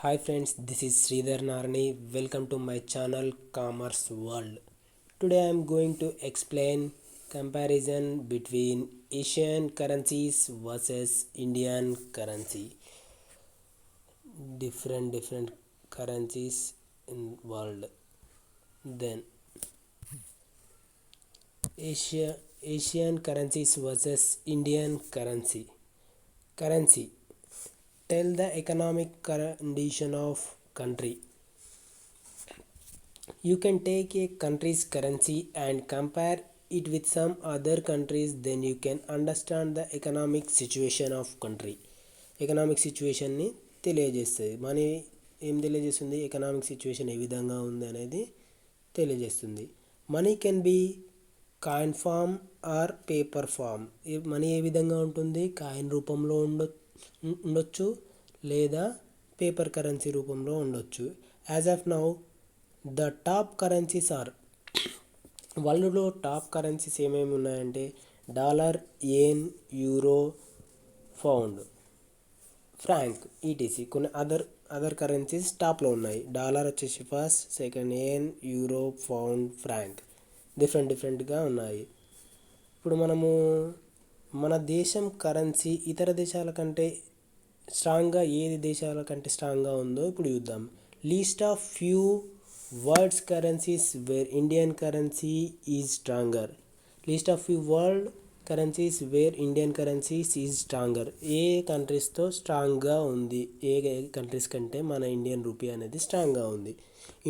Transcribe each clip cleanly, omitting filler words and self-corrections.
Hi friends, this is Sridhar Narani. Welcome to my channel Commerce World. Today I am going to explain comparison between Asian currencies versus Indian currency. Different currencies in world. Then Asian currencies versus Indian currency. Currency tell the economic condition of country. You can take a country's currency and compare it with some other countries, then you can understand the economic situation of country. Economic సిచ్యువేషన్ని తెలియజేస్తుంది. Money ఏం తెలియజేస్తుంది, economic situation ఏ విధంగా ఉంది అనేది తెలియజేస్తుంది. Money can be coin form or paper form. Money ఏ విధంగా ఉంటుంది, కాయిన్ రూపంలో ఉండొచ్చు లేదా పేపర్ కరెన్సీ రూపంలో ఉండొచ్చు. As of now the top currencies are, వరల్డ్లో టాప్ కరెన్సీస్ ఏమేమి ఉన్నాయంటే dollar, yen, euro, pound, franc, ETC. కొన్ని అదర్ కరెన్సీస్ టాప్లో ఉన్నాయి. డాలర్ వచ్చేసి first, second yen, euro, pound, franc డిఫరెంట్గా ఉన్నాయి. ఇప్పుడు మనము మన దేశం కరెన్సీ ఇతర దేశాల కంటే స్ట్రాంగ్గా ఏది దేశాల కంటే స్ట్రాంగ్గా ఉందో ఇప్పుడు చూద్దాం. Least of few world's currencies where Indian currency is stronger. List of few world currencies where Indian currencies is stronger. ఏ కంట్రీస్తో స్ట్రాంగ్గా ఉంది, ఏ కంట్రీస్ కంటే మన ఇండియన్ రూపీ అనేది స్ట్రాంగ్గా ఉంది.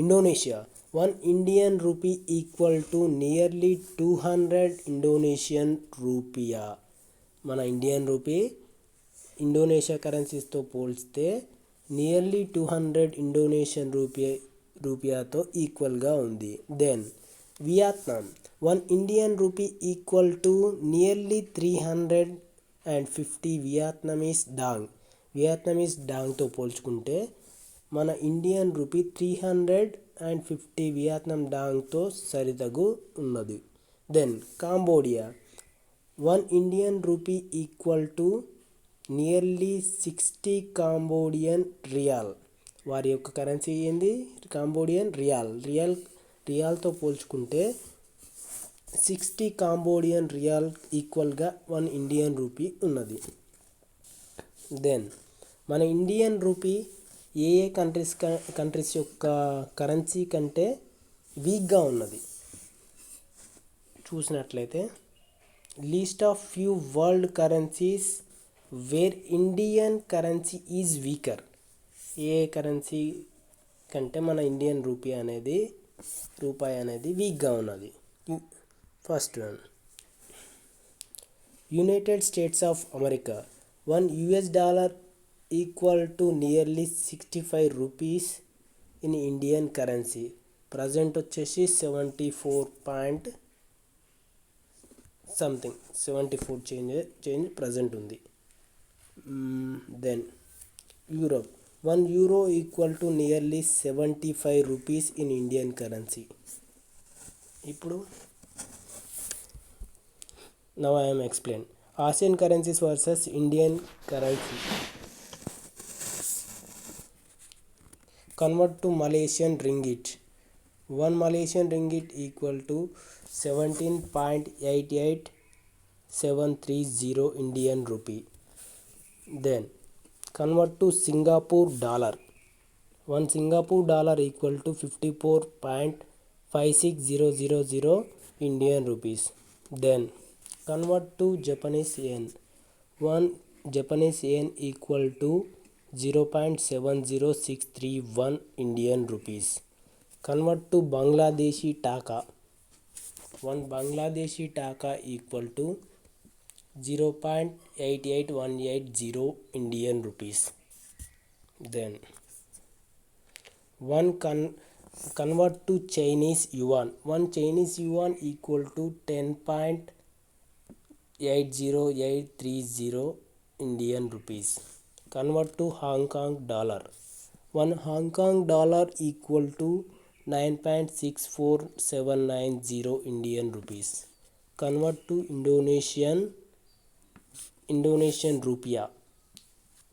Indonesia, 1 Indian rupee equal to nearly 200 Indonesian rupiah. మన Indian rupee Indonesia కరెన్సీస్తో పోల్చితే nearly 200 Indonesian రూపియాతో ఈక్వల్గా ఉంది. Then Vietnam, 1 Indian rupee equal to nearly 350 Vietnamese dong. Vietnamese డాంగ్తో పోల్చుకుంటే మన ఇండియన్ రూపీ 350 వియత్నాం డాంగ్తో సరితగు ఉన్నది. Then Cambodia, 1 Indian rupee equal to nearly 60 Cambodian riel. వారి యొక్క కరెన్సీ ఏంది, కాంబోడియన్ రియాల్. రియాల్తో పోల్చుకుంటే 60 కాంబోడియన్ రియాల్ ఈక్వల్గా 1 ఇండియన్ రూపీ ఉన్నది. దెన్ మన ఇండియన్ రూపీ ఏ ఏ కంట్రీస్ యొక్క కరెన్సీ కంటే వీక్గా ఉన్నది చూసినట్లయితే least of few world currencies where Indian currency is weaker. ఏ కరెన్సీ కంటే మన ఇండియన్ రూపాయి అనేది వీక్గా ఉన్నది. First one United States of America, 1 US dollar equal to nearly 65 rupees in Indian currency. Present వచ్చేసి 74 చేంజ్ ప్రజెంట్ ఉంది. Then Europe, 1 euro equal to nearly 75 rupees in Indian currency. ఇప్పుడు now I am explain Asian currencies versus Indian currency. Convert to Malaysian ringgit, 1 Malaysian ringgit equal to 17.88 Indian rupee. Then convert to Singapore dollar, 1 Singapore dollar equal to 54.56000 Indian rupees. Then convert to Japanese yen, 1 Japanese yen equal to 0.70631 Indian rupees. Convert to Bangladeshi taka, 1 Bangladeshi taka equal to 0.88180 Indian rupees. Then convert to Chinese yuan, 1 Chinese yuan equal to 10.80830 Indian rupees. Convert to Hong Kong dollar, 1 Hong Kong dollar equal to 9.64790 Indian rupees. Convert to Indonesian rupiah,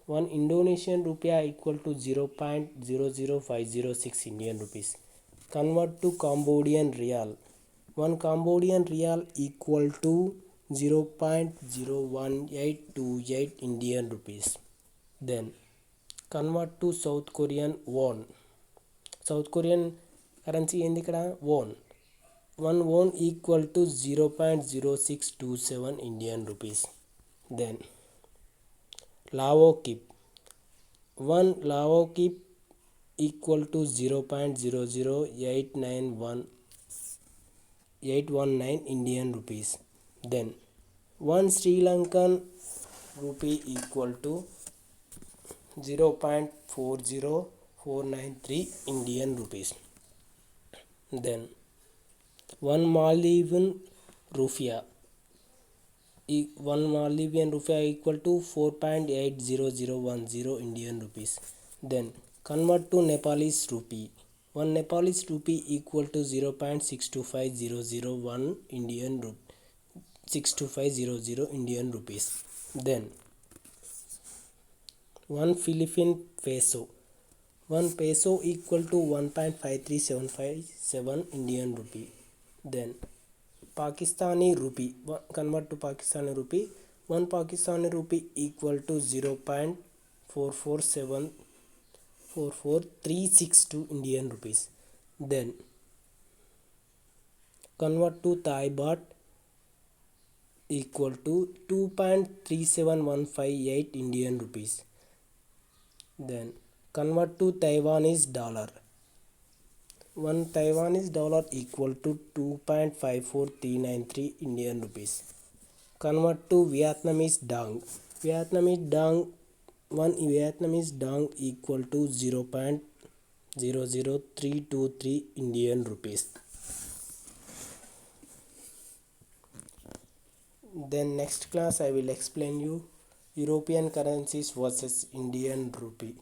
1 Indonesian rupiah equal to 0.00506 Indian rupees. Convert to Cambodian rial. 1 Cambodian rial equal to 0.01828 Indian rupees. Then convert to South Korean won. South Korean currency ఏంది ఇక్కడ won. 1 won equal to 0.0627 Indian rupees. Then Lao kip. 1 Lao kip equal to 0.00819 Indian rupees. Then 1 Sri Lankan rupee equal to 0.40493 Indian rupees. Then 1 Maldivian rupiah. 1 Maldivian rupiah equal to 4.80010 Indian rupees. Then convert to Nepalese rupee. 1 Nepalese rupee equal to 0.625001 Indian 62500 Indian rupees. Then 1 Philippine peso. 1 peso equal to 1.53757 Indian rupee. Then Pakistani rupee. Convert to Pakistani rupee. 1 Pakistani rupee equal to 0.44744362 Indian rupees. Then convert to Thai baht equal to 2.37158 Indian rupees. Then convert to Taiwanese dollar. 1 Taiwanese dollar equal to 2.54393 Indian rupees. Convert to Vietnamese dong. 1 Vietnamese dong equal to 0.00323 Indian rupees. Then next class I will explain you European currencies versus Indian rupee.